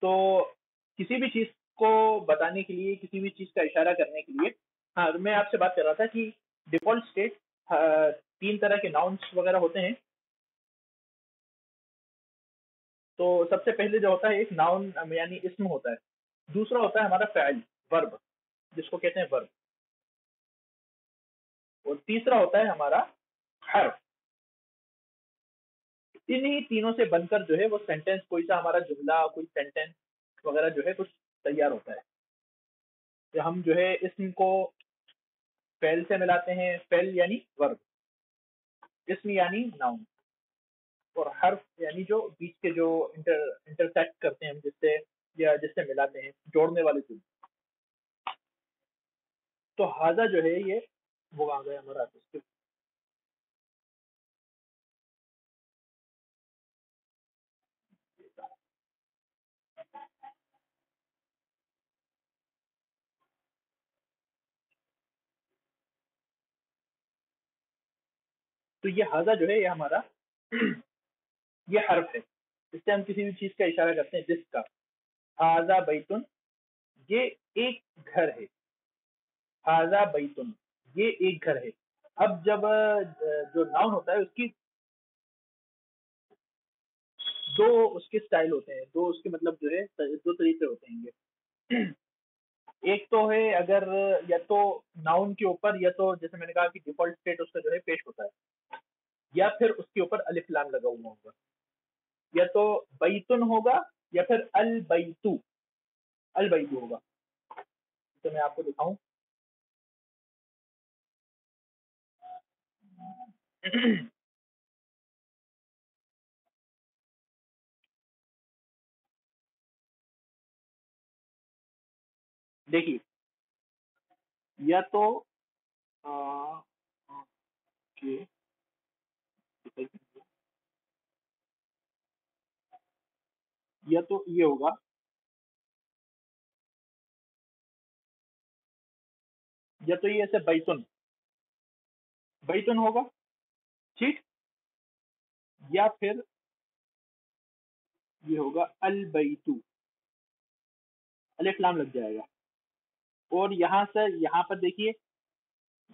تو کسی بھی چیز کو بتانے کے لیے، کسی بھی چیز کا اشارہ کرنے کے لیے، ہاں میں آپ سے بات کر رہا تھا کہ ڈیفالٹ اسٹیٹ 3 طرح کے ناؤنس وغیرہ ہوتے ہیں. تو سب سے پہلے جو ہوتا ہے ایک ناؤن یعنی اسم ہوتا ہے. دوسرا ہوتا ہے ہمارا فعل، ورب، جس کو کہتے ہیں ورب. اور تیسرا ہوتا ہے ہمارا حرف. انہی تینوں سے بن کر جو ہے وہ سینٹینس، کوئی سا ہمارا جملہ، کوئی سینٹینس وغیرہ جو ہے کچھ تیار ہوتا ہے. کہ ہم جو ہے اسم کو فعل سے ملاتے ہیں، فعل یعنی ورب، اسم یعنی ناؤن، اور حرف یعنی جو بیچ کے جو انٹرسیکٹ کرتے ہیں ہم، جس سے یا جس سے ملاتے ہیں، جوڑنے والے چیز. تو ہاذا جو ہے یہ وہ آ گیا ہمارا. تو یہ ہاذا جو ہے یہ ہمارا یہ حرف ہے، اس سے ہم کسی بھی چیز کا اشارہ کرتے ہیں. جس کا ہاذا بیتن، یہ ایک گھر ہے. ہاذا بیتن، یہ ایک گھر ہے. اب جب جو ناؤن ہوتا ہے اس کی دو اس کے سٹائل ہوتے ہیں، دو اس کے مطلب جو ہے دو طریقے ہوتے ہیں. ایک تو ہے اگر یا تو ناؤن کے اوپر، یا تو جیسے میں نے کہا کہ ڈیفالٹ اسٹیٹ اس کا جو ہے پیش ہوتا ہے، یا پھر اس کے اوپر الف لام لگا ہوا ہوگا. یا تو بیتن ہوگا یا پھر البیتو، البیتو ہوگا. تو میں آپ کو دکھاؤں. دیکھیے، یا تو یا تو یہ ہوگا، یا تو یہ ایسے بیتن، بیتن ہوگا، ٹھیک. یا پھر یہ ہوگا البیتو، الف لام لگ جائے گا. اور یہاں سے یہاں پر دیکھیے،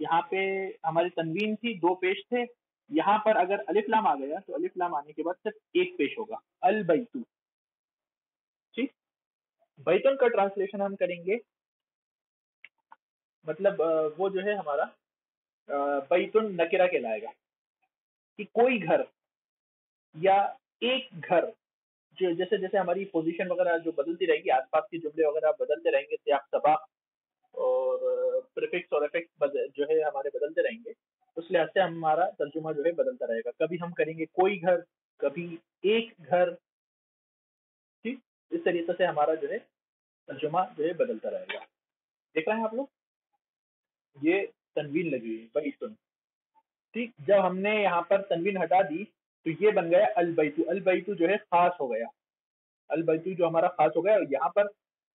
یہاں پہ ہماری تنوین تھی، دو پیش تھے. یہاں پر اگر الف لام آ گیا تو الف لام آنے کے بعد صرف ایک پیش ہوگا، البیتو. ٹھیک. بیتن کا ٹرانسلیشن ہم کریں گے، مطلب وہ جو ہے ہمارا بیتن نکرہ کہلائے گا، کہ کوئی گھر یا ایک گھر. جو جیسے جیسے ہماری پوزیشن وغیرہ جو بدلتی رہے گی، آس پاس کے جملے وغیرہ بدلتے رہیں گے، سیاق سباق اور پریفکس اور افکس جو ہے ہمارے بدلتے رہیں گے، اس لحاظ سے ہمارا ترجمہ جو ہے بدلتا رہے گا. کبھی ہم کریں گے کوئی گھر، کبھی ایک گھر. ٹھیک. اس طریقے سے ہمارا جو ہے ترجمہ جو ہے بدلتا رہے گا. دیکھ رہے ہیں آپ لوگ، یہ تنوین لگی ہوئی بیتن. ٹھیک. جب ہم نے یہاں پر تنوین ہٹا دی تو یہ بن گیا البیتو. البیتو جو ہے خاص ہو گیا، البیتو جو ہمارا خاص ہو گیا. یہاں پر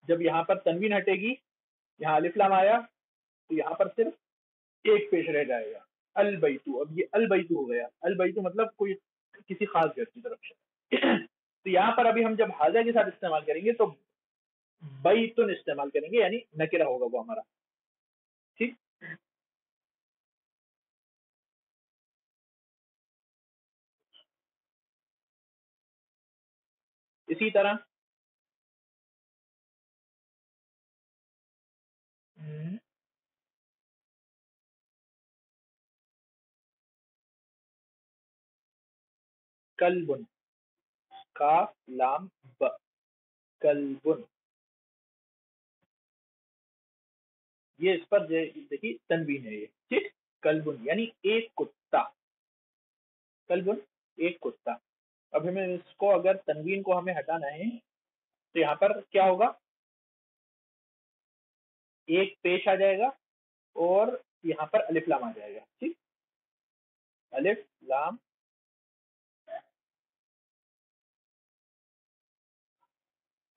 جب یہاں پر تنوین ہٹے گی، یہاں الف لام آیا تو یہاں پر صرف ایک پیش رہ جائے گا، البیتو. اب یہ البیتو ہو گیا. البیتو مطلب کوئی کسی خاص گھر کی طرف سے. تو یہاں پر ابھی ہم جب حاضہ کے ساتھ استعمال کریں گے تو بیتن استعمال کریں گے، یعنی نکرہ ہوگا وہ ہمارا. ٹھیک. اسی طرح کلبن، کاف لام ب، کلبن. یہ اس پر دیکھیے تنوین ہے یہ. ٹھیک. کلبن یعنی ایک کتا، کلبن ایک کتا. اب ہمیں اس کو اگر تنوین کو ہمیں ہٹانا ہے تو یہاں پر کیا ہوگا، ایک پیش آ جائے گا اور یہاں پر الف لام آ جائے گا. ٹھیک. الف لام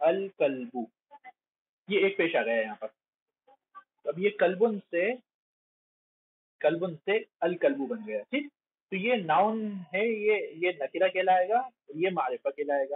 الکلبو، یہ ایک پیش آ گیا یہاں پر. اب یہ کلبن سے الکلبو بن گیا. ٹھیک. تو یہ ناؤن ہے، یہ نکرہ کہلائے گا، یہ معرفہ کہلائے گا.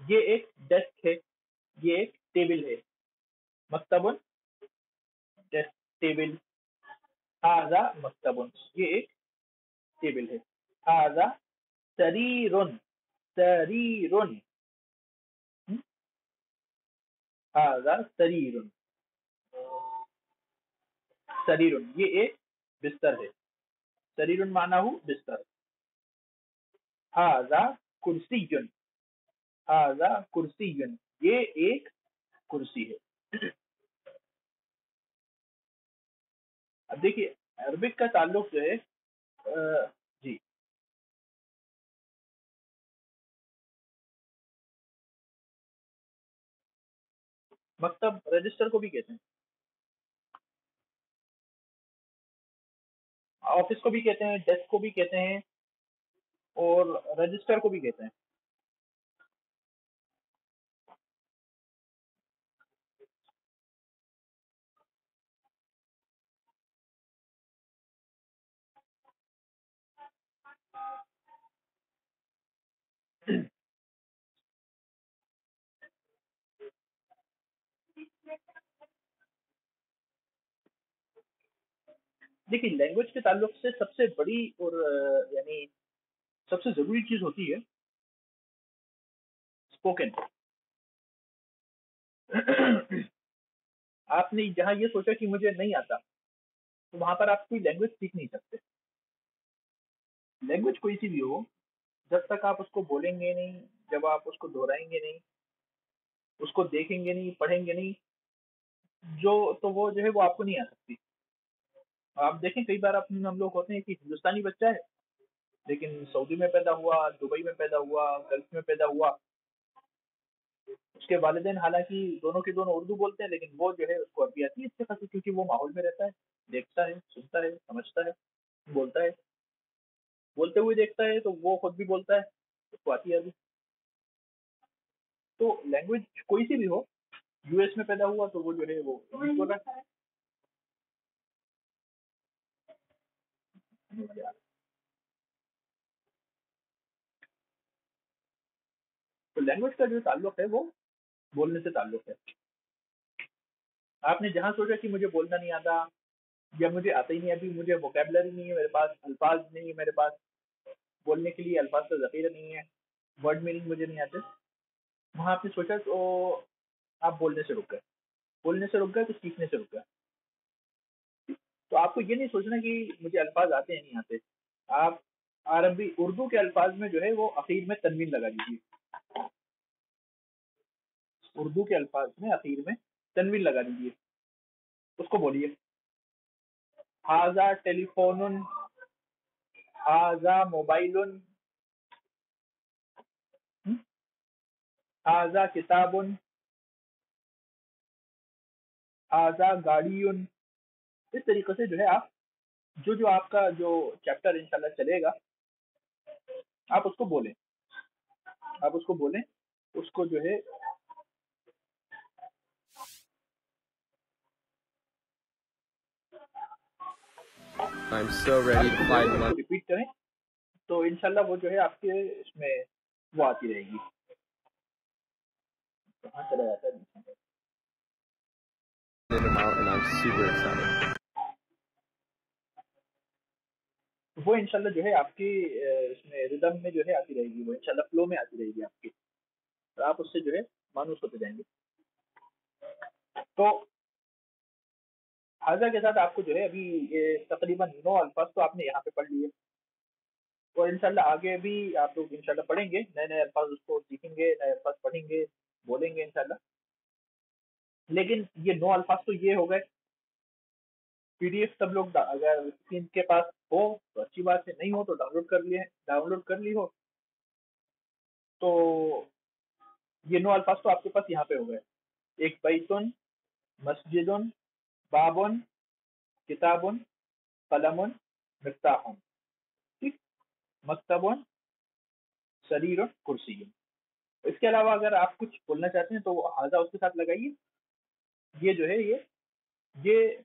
یہ ایک ڈیسک ہے، یہ ایک ٹیبل ہے. مکتب ڈیسک ٹیبل. ہاذا مکتب، یہ ایک ٹیبل ہے. ہاذا سریر، سریر. ہاذا سریر، سریر یہ ایک بستر ہے. سریر معنی ہو بستر. ہاذا کرسی، ہاذا کرسی، یہ ایک کرسی ہے. اب دیکھیے عربک کا تعلق جو ہے جی مکتب رجسٹر کو بھی کہتے ہیں، آفس کو بھی کہتے ہیں، ڈیسک کو بھی کہتے ہیں، اور رجسٹر کو بھی کہتے ہیں. دیکھیے لینگویج کے تعلق سے سب سے بڑی اور یعنی سب سے ضروری چیز ہوتی ہے اسپوکن. آپ نے جہاں یہ سوچا کہ مجھے نہیں آتا تو وہاں پر آپ کوئی لینگویج سیکھ نہیں سکتے. لینگویج کوئی سی بھی ہو، جب تک آپ اس کو بولیں گے نہیں، جب آپ اس کو دہرائیں گے نہیں، اس کو دیکھیں گے نہیں، پڑھیں گے نہیں، تو وہ جو ہے وہ آپ کو نہیں آ سکتی. آپ دیکھیں کئی بار ہم لوگ ہوتے ہیں کہ ہندوستانی بچہ ہے لیکن سعودی میں پیدا ہوا، دبئی میں پیدا ہوا، گلف میں پیدا ہوا. اس کے والدین حالانکہ دونوں کے دونوں اردو بولتے ہیں لیکن وہ جو ہے اس کو عربی آتی ہے اس کے خاطر، کیونکہ وہ ماحول میں رہتا ہے، دیکھتا ہے، سنتا ہے، سمجھتا ہے، بولتا ہے، بولتے ہوئے دیکھتا ہے تو وہ خود بھی بولتا ہے، اس کو آتی ہے عربی. تو لینگویج کوئی سی بھی ہو، یو ایس میں پیدا ہوا تو وہ جو ہے وہ انگلش بول رہا ہے. تو لینگویج کا جو تعلق ہے وہ بولنے سے تعلق ہے. آپ نے جہاں سوچا کہ مجھے بولنا نہیں آتا یا مجھے آتا ہی نہیں، ابھی مجھے ووکیبلری نہیں ہے میرے پاس، الفاظ نہیں ہے میرے پاس، بولنے کے لیے الفاظ کا ذخیرہ نہیں ہے، ورڈ میننگ مجھے نہیں آتے، وہاں آپ نے سوچا تو آپ بولنے سے رک گئے. بولنے سے رک گئے تو سیکھنے سے رک گئے. تو آپ کو یہ نہیں سوچنا کہ مجھے الفاظ آتے ہیں نہیں آتے. آپ عربی اردو کے الفاظ میں جو ہے وہ اخیر میں تنوین لگا دیجیے. اردو کے الفاظ میں اخیر میں تنوین لگا دیجیے، اس کو بولیے. ہاذا ٹیلی فون، ہاذا موبائل، ہاذا کتاب، ہاذا گاڑی. اس طریقے سے جو ہے آپ جو آپ کا جو چیپٹر انشاءاللہ چلے گا آپ اس کو بولیں، آپ اس کو بولیں، اس کو جو ہے I'm so ready to fight Monday. Repeat کریں تو انشاءاللہ وہ جو ہے آپ کے اس میں وہ آتی رہے گی. کہاں چلا جاتا ہے And I'm super excited. وہ انشاءاللہ جو ہے آپ کی اس میں ردم میں جو ہے آتی رہے گی، وہ انشاءاللہ فلو میں آتی رہے گی آپ کی، تو آپ اس سے جو ہے مانوس ہوتے جائیں گے. تو حاضہ کے ساتھ آپ کو جو ہے ابھی یہ تقریباً 9 الفاظ تو آپ نے یہاں پہ پڑھ لیے، اور انشاءاللہ آگے بھی آپ لوگ انشاءاللہ پڑھیں گے، نئے نئے الفاظ اس کو سیکھیں گے، نئے الفاظ پڑھیں گے، بولیں گے انشاءاللہ. لیکن یہ 9 الفاظ تو یہ ہو گئے. پی ڈی ایف سب لوگ اگر ان کے پاس ہو تو اچھی بات ہے، نہیں ہو تو ڈاؤن لوڈ کر لی ہو تو یہ 9 الفاظ تو آپ کے پاس یہاں پہ ہو گئے. ایک بیتن، مسجد، بابن، کتابن، قلم، مفتاح. ٹھیک، مکتبن، سریر، کرسی. اس کے علاوہ اگر آپ کچھ بولنا چاہتے ہیں تو حاضہ اس کے ساتھ لگائیے. یہ جو ہے یہ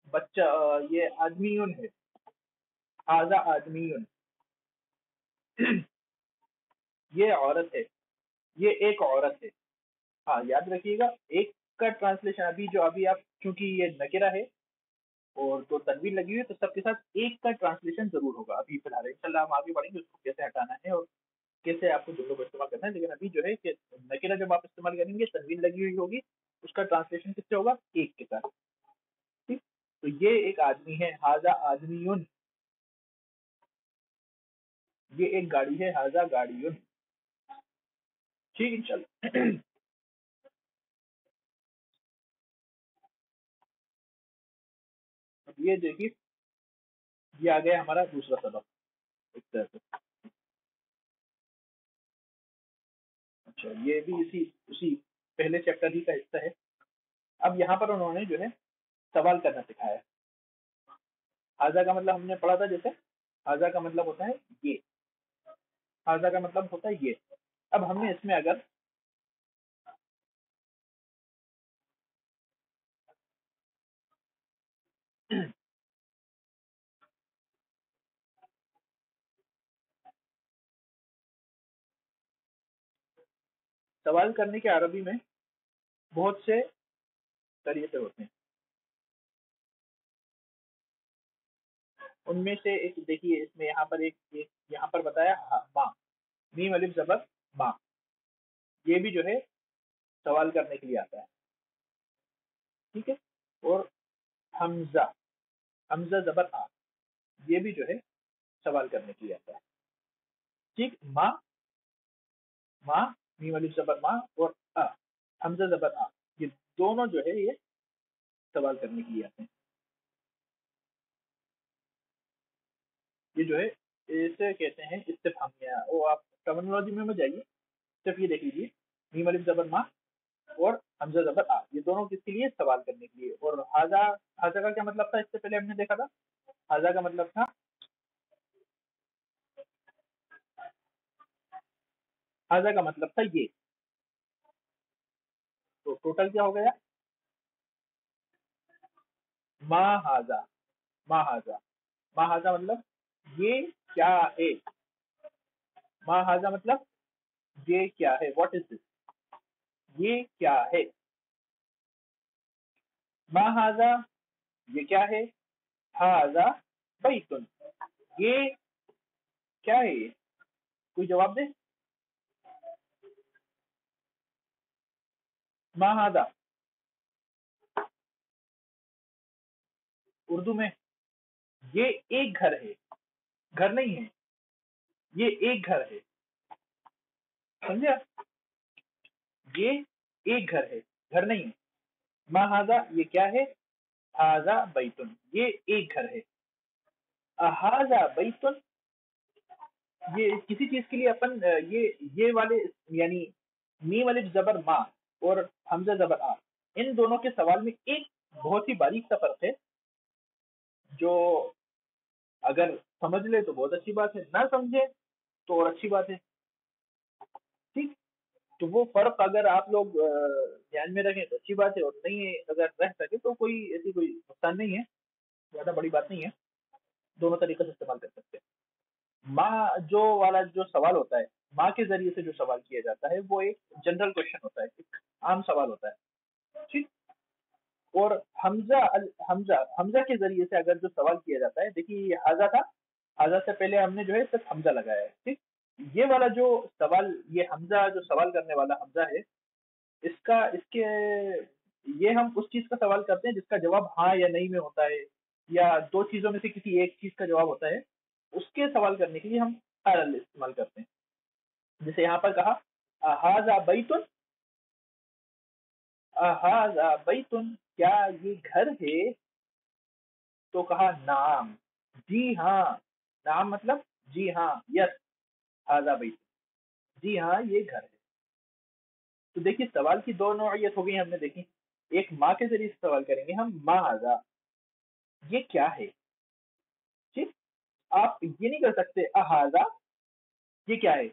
بچہ، یہ آدمیون ہے، حاضہ آدمیون. یہ عورت ہے، یہ ایک عورت ہے. ہاں یاد رکھیے گا ایک کا ٹرانسلیشن ابھی آپ چونکہ یہ نکرہ ہے اور تو تنوین لگی ہوئی ہے تو سب کے ساتھ ایک کا ٹرانسلیشن ضرور ہوگا. ابھی فی الحال انشاءاللہ ہم آگے بڑھیں گے اس کو کیسے ہٹانا ہے اور کیسے آپ کو جملوں کو استعمال کرنا ہے. لیکن ابھی جو ہے کہ نکرہ جب آپ استعمال کریں گے تنوین لگی ہوئی ہوگی، اس کا ٹرانسلیشن کس سے ہوگا؟ ایک کے ساتھ. ٹھیک، تو یہ ایک آدمی ہے، ھذا آدمیٌ. یہ ایک گاڑی ہے، ھذا گاڑیٌ. ٹھیک انشاءاللہ. اب یہ دیکھیے یہ آ گیا ہمارا دوسرا سبق ایک طرح سے. اچھا یہ بھی اسی پہلے چیپٹر ہی کا حصہ ہے. اب یہاں پر انہوں نے جو ہے سوال کرنا سکھایا ہے. ھذا کا مطلب ہم نے پڑھا تھا، جیسے ھذا کا مطلب ہوتا ہے یہ، ھذا کا مطلب ہوتا ہے یہ. اب ہم نے اس میں اگر سوال کرنے کے عربی میں بہت سے طریقے ہوتے ہیں. ان میں سے ایک دیکھیے، اس میں ایک یہاں پر بتایا ماں، میم الف زبر ماں. یہ بھی جو ہے سوال کرنے کے لیے آتا ہے. ٹھیک ہے. اور حمزہ، حمزہ زبر آ، یہ بھی جو ہے سوال کرنے کے لیے آتا ہے. ٹھیک، ماں، ماں میم الف زبر ماں اور آ حمزہ زبر آ، یہ دونوں جو ہے یہ سوال کرنے کے لیے آتے ہیں. یہ جو ہے اسے کہتے ہیں استفہامیہ. وہ آپ ٹرمینالوجی میں جائیے، صرف یہ دیکھ لیجیے میم الف زبر ماں اور حمزہ زبر آ، یہ دونوں کس کے لیے؟ سوال کرنے کے لیے. اور ھذا کا کیا مطلب تھا؟ اس سے پہلے ہم نے دیکھا تھا ھذا کا مطلب تھا، ھذا کا مطلب تھا یہ. تو ٹوٹل کیا ہو گیا؟ ما ھذا، ما ھذا، ما ھذا مطلب یہ کیا ہے. ما ھذا مطلب یہ کیا ہے، واٹ از دس، یہ کیا ہے. ما ھذا یہ کیا ہے، ھذا بیت، یہ کیا ہے. یہ کوئی جواب دے. ما ھذا اردو میں یہ ایک گھر ہے، گھر نہیں ہے، یہ ایک گھر ہے. سمجھا؟ یہ ایک گھر ہے، گھر نہیں ہے. ما ھذا یہ کیا ہے، ھذا بیت یہ ایک گھر ہے. ھذا بیت، یہ کسی چیز کے لیے اپن یہ والے یعنی میم الف زبر ما اور حمزہ زبر آ، ان دونوں کے سوال میں ایک بہت ہی باریک سا فرق ہے جو اگر سمجھ لے تو بہت اچھی بات ہے، نہ سمجھے تو اور اچھی بات ہے. ٹھیک، تو وہ فرق اگر آپ لوگ دھیان میں رکھیں تو اچھی بات ہے، اور نہیں اگر رہ سکے تو کوئی ایسی کوئی نقصان نہیں ہے، زیادہ بڑی بات نہیں ہے. دونوں طریقے سے استعمال کر سکتے ہیں. ماں جو والا جو سوال ہوتا ہے، ماں کے ذریعے سے جو سوال کیا جاتا ہے وہ ایک جنرل کوشچن ہوتا ہے، ایک عام سوال ہوتا ہے. ٹھیک. اور حمزہ کے ذریعے سے اگر جو سوال کیا جاتا ہے، دیکھیے یہ ھذا تھا، ھذا سے پہلے ہم نے جو ہے صرف حمزہ لگایا ہے. ٹھیک، یہ والا جو سوال، یہ حمزہ جو سوال کرنے والا حمزہ ہے، اس کے یہ ہم اس چیز کا سوال کرتے ہیں جس کا جواب ہاں یا نہیں میں ہوتا ہے، یا دو چیزوں میں سے کسی ایک چیز کا جواب ہوتا ہے. اس کے سوال کرنے کے لیے ہم ال استعمال کرتے ہیں. جیسے یہاں پر کہا ھذا بیت، ھذا بیت کیا یہ گھر ہے، تو کہا نعم جی ہاں. نعم مطلب جی ہاں، یس. ھذا بیت جی ہاں یہ گھر ہے. تو دیکھیے سوال کی دو نوعیت ہو گئی ہم نے دیکھی. ایک ماں کے ذریعے سے سوال کریں گے ہم، ما ھذا یہ کیا ہے. ٹھیک، آپ یہ نہیں کر سکتے ھذا یہ کیا ہے.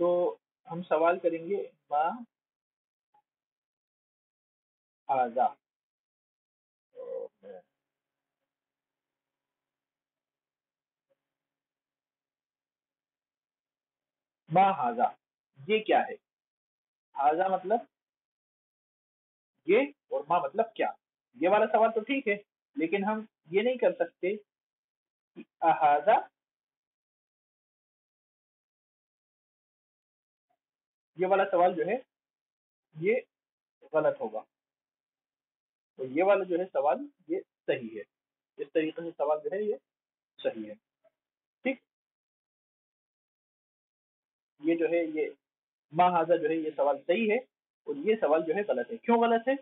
تو ہم سوال کریں گے ما ہاذا، ما ہاذا یہ کیا ہے؟ ہاذا مطلب یہ، اور ما مطلب کیا. یہ والا سوال تو ٹھیک ہے، لیکن ہم یہ نہیں کر سکتے کہ احاذا، یہ والا سوال جو ہے یہ غلط ہوگا، تو یہ والا جو ہے سوال یہ صحیح ہے. اس طریقے سے سوال جو ہے یہ صحیح ہے. ٹھیک، یہ جو ہے یہ ما ہاذا جو ہے یہ سوال صحیح ہے، اور یہ سوال جو ہے غلط ہے. کیوں غلط ہے؟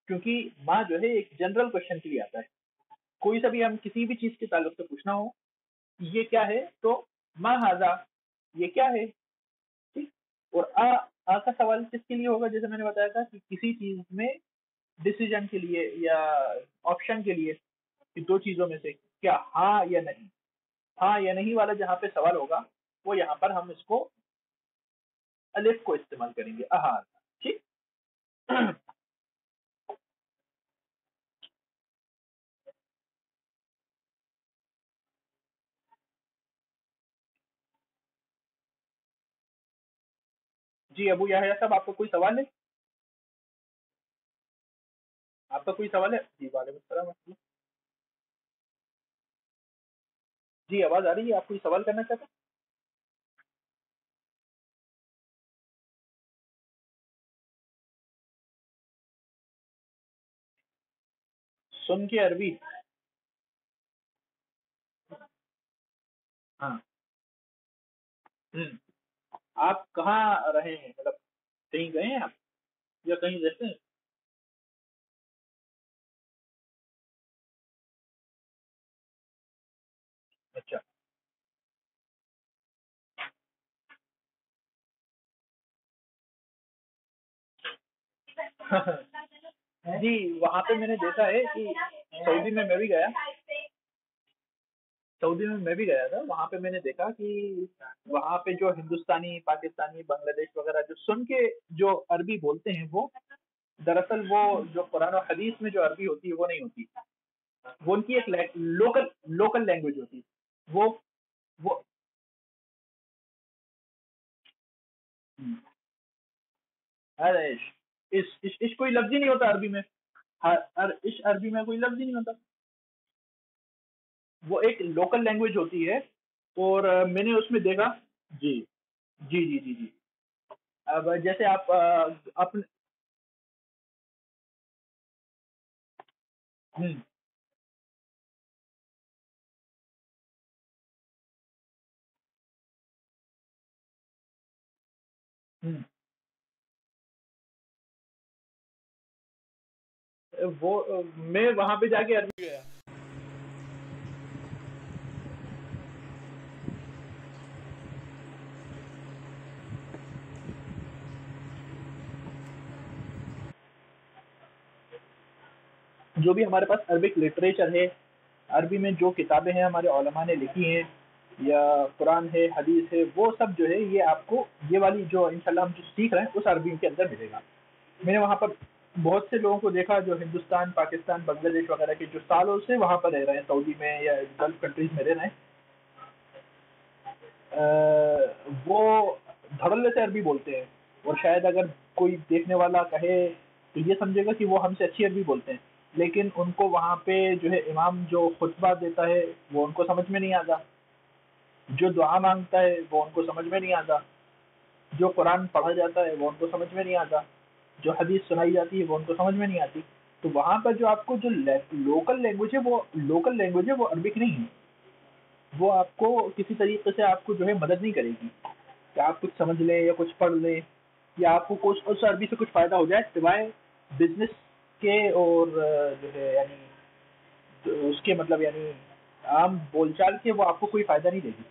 کیونکہ ما جو ہے ایک جنرل کوشچن کے لیے آتا ہے. کوئی سا بھی ہم کسی بھی چیز کے تعلق سے پوچھنا ہو یہ کیا ہے، تو ما ہاذا یہ کیا ہے. ٹھیک، اور آ کا سوال کس کے لیے ہوگا؟ جیسے میں نے بتایا تھا کہ کسی چیز میں ڈیسیجن کے لیے یا آپشن کے لیے، کہ دو چیزوں میں سے کیا ہاں یا نہیں. ہاں یا نہیں والا جہاں پہ سوال ہوگا وہ یہاں پر ہم اس کو الف کو استعمال کریں گے، احاذ. ٹھیک. جی ابو یحییٰ صاحب، آپ کا کوئی سوال ہے؟ آپ کا کوئی سوال ہے؟ جی وعلیکم السلام ورحمۃ اللہ. جی آواز آ رہی ہے، آپ کوئی سوال کرنا چاہتے ہیں؟ سن کے عربی؟ ہاں. آپ کہاں رہے ہیں؟ مطلب کہیں گئے ہیں آپ یا کہیں رہتے ہیں؟ اچھا. جی وہاں پہ میں نے دیکھا ہے کہ سعودی میں بھی گیا، سعودی میں بھی گیا تھا. وہاں پہ میں نے دیکھا کہ وہاں پہ جو ہندوستانی، پاکستانی، بنگلہ دیش وغیرہ جو سن کے جو عربی بولتے ہیں، وہ دراصل وہ جو قرآن و حدیث میں جو عربی ہوتی ہے وہ نہیں ہوتی. وہ ان کی ایک لوکل لینگویج ہوتی ہے. وہ ارے اس کوئی لفظ ہی نہیں ہوتا عربی میں. اس عربی میں کوئی لفظ ہی نہیں ہوتا. وہ ایک لوکل لینگویج ہوتی ہے، اور میں نے اس میں دیکھا. جی جی جی جی جی. اب جیسے آپ اپنے ہوں ہوں وہ میں وہاں پہ جا کے عربی گیا. جو بھی ہمارے پاس عربک لٹریچر ہے، عربی میں جو کتابیں ہیں ہمارے علماء نے لکھی ہیں، یا قرآن ہے، حدیث ہے، وہ سب جو ہے یہ آپ کو یہ والی جو انشاءاللہ ہم جو سیکھ رہے ہیں اس عربی کے اندر ملے گا. میں نے وہاں پر بہت سے لوگوں کو دیکھا جو ہندوستان، پاکستان، بنگلہ دیش وغیرہ کے جو سالوں سے وہاں پر رہ رہے ہیں، سعودی میں یا گلف کنٹریز میں رہ رہے ہیں، وہ دھڑلے سے عربی بولتے ہیں. اور شاید اگر کوئی دیکھنے والا کہے تو یہ سمجھے گا کہ وہ ہم سے اچھی عربی بولتے ہیں، لیکن ان کو وہاں پہ جو ہے امام جو خطبہ دیتا ہے وہ ان کو سمجھ میں نہیں آتا، جو دعا مانگتا ہے وہ ان کو سمجھ میں نہیں آتا، جو قرآن پڑھا جاتا ہے وہ ان کو سمجھ میں نہیں آتا، جو حدیث سنائی جاتی ہے وہ ان کو سمجھ میں نہیں آتی. تو وہاں پر جو آپ کو جو لوکل لینگویج ہے وہ عربک نہیں ہے. وہ آپ کو کسی طریقے سے آپ کو جو ہے مدد نہیں کرے گی کہ آپ کچھ سمجھ لیں یا کچھ پڑھ لیں یا آپ کو کچھ اس عربی سے کچھ فائدہ ہو جائے، سوائے بزنس کے اور جو ہے یعنی اس کے مطلب یعنی عام بول چال کے وہ آپ کو کوئی فائدہ نہیں دے گی.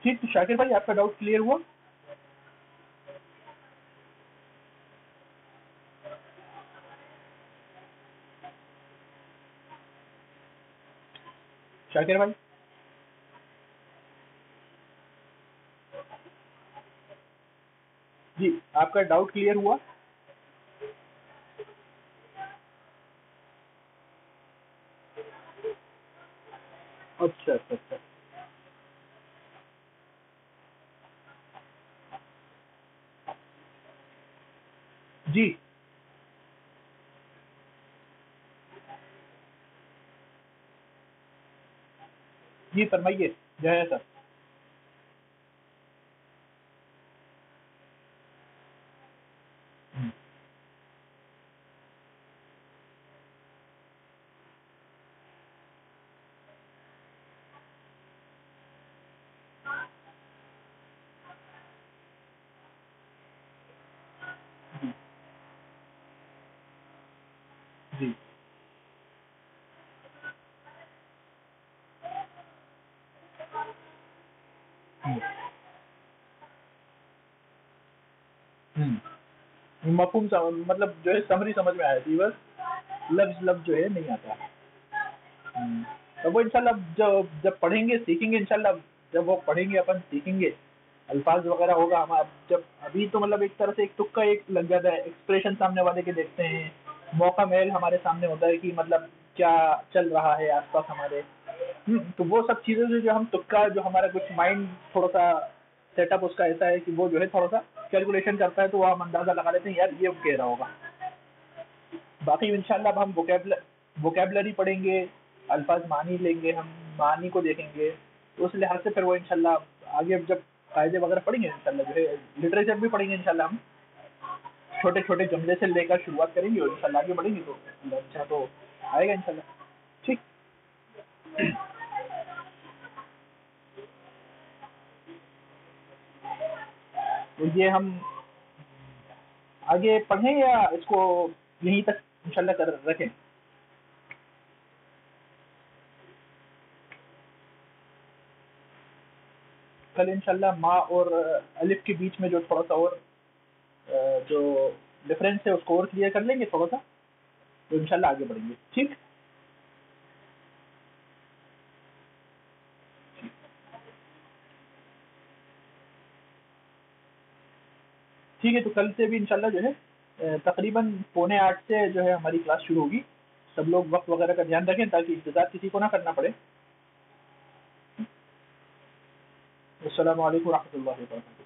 ٹھیک، تو شاکر بھائی آپ کا ڈاؤٹ کلیئر ہوا؟ شاکر بھائی جی آپ کا ڈاؤٹ کلیئر ہوا؟ اچھا اچھا اچھا جی جی فرمائیے جو ہے سر. جی مفہوم مطلب جو ہے سمری سمجھ میں آیا تھی، بس لفظ لفظ جو ہے نہیں آتا. تو وہ انشاءاللہ جب پڑھیں گے سیکھیں گے انشاءاللہ. جب وہ پڑھیں گے اپن سیکھیں گے الفاظ وغیرہ ہوگا ہم جب ابھی تو مطلب ایک طرح سے ایک تکا ایک لگ جاتا ہے، ایکسپریشن سامنے والے کے دیکھتے ہیں، موقع محل ہمارے سامنے ہوتا ہے کہ مطلب کیا چل رہا ہے آس پاس ہمارے. تو وہ سب چیزیں جو ہم تکا جو ہمارا کچھ مائنڈ تھوڑا سا سیٹ اپ اس کا ایسا ہے کہ وہ جو ہے تھوڑا سا کیلکولیشن کرتا ہے تو وہ ہم اندازہ لگا لیتے ہیں یار یہ کہہ رہا ہوگا. باقی انشاءاللہ اب ہم ووکیبلری پڑھیں گے، الفاظ معنی لیں گے، ہم معنی کو دیکھیں گے، تو اس لحاظ سے پھر وہ انشاءاللہ آگے جب قاعدے وغیرہ پڑھیں گے انشاءاللہ جو ہے لٹریچر بھی پڑھیں گے انشاءاللہ. ہم چھوٹے چھوٹے جملے سے لے کر شروعات کریں گے اور انشاءاللہ آگے بڑھیں گے تو اچھا تو آئے گا انشاءاللہ. ٹھیک تو یہ ہم آگے پڑھیں یا اس کو یہیں تک انشاءاللہ کر رکھیں؟ کل انشاءاللہ ما اور الف کے بیچ میں جو تھوڑا سا اور جو ڈفرینس ہے اس کو اور کلیئر کر لیں گے تھوڑا سا تو انشاءاللہ آگے بڑھیں گے. ٹھیک ٹھیک ہے. تو کل سے بھی انشاءاللہ جو ہے تقریباً 7:45 سے جو ہے ہماری کلاس شروع ہوگی. سب لوگ وقت وغیرہ کا دھیان رکھیں تاکہ انتظار کسی کو نہ کرنا پڑے. السلام علیکم ورحمۃ اللہ وبرکاتہ.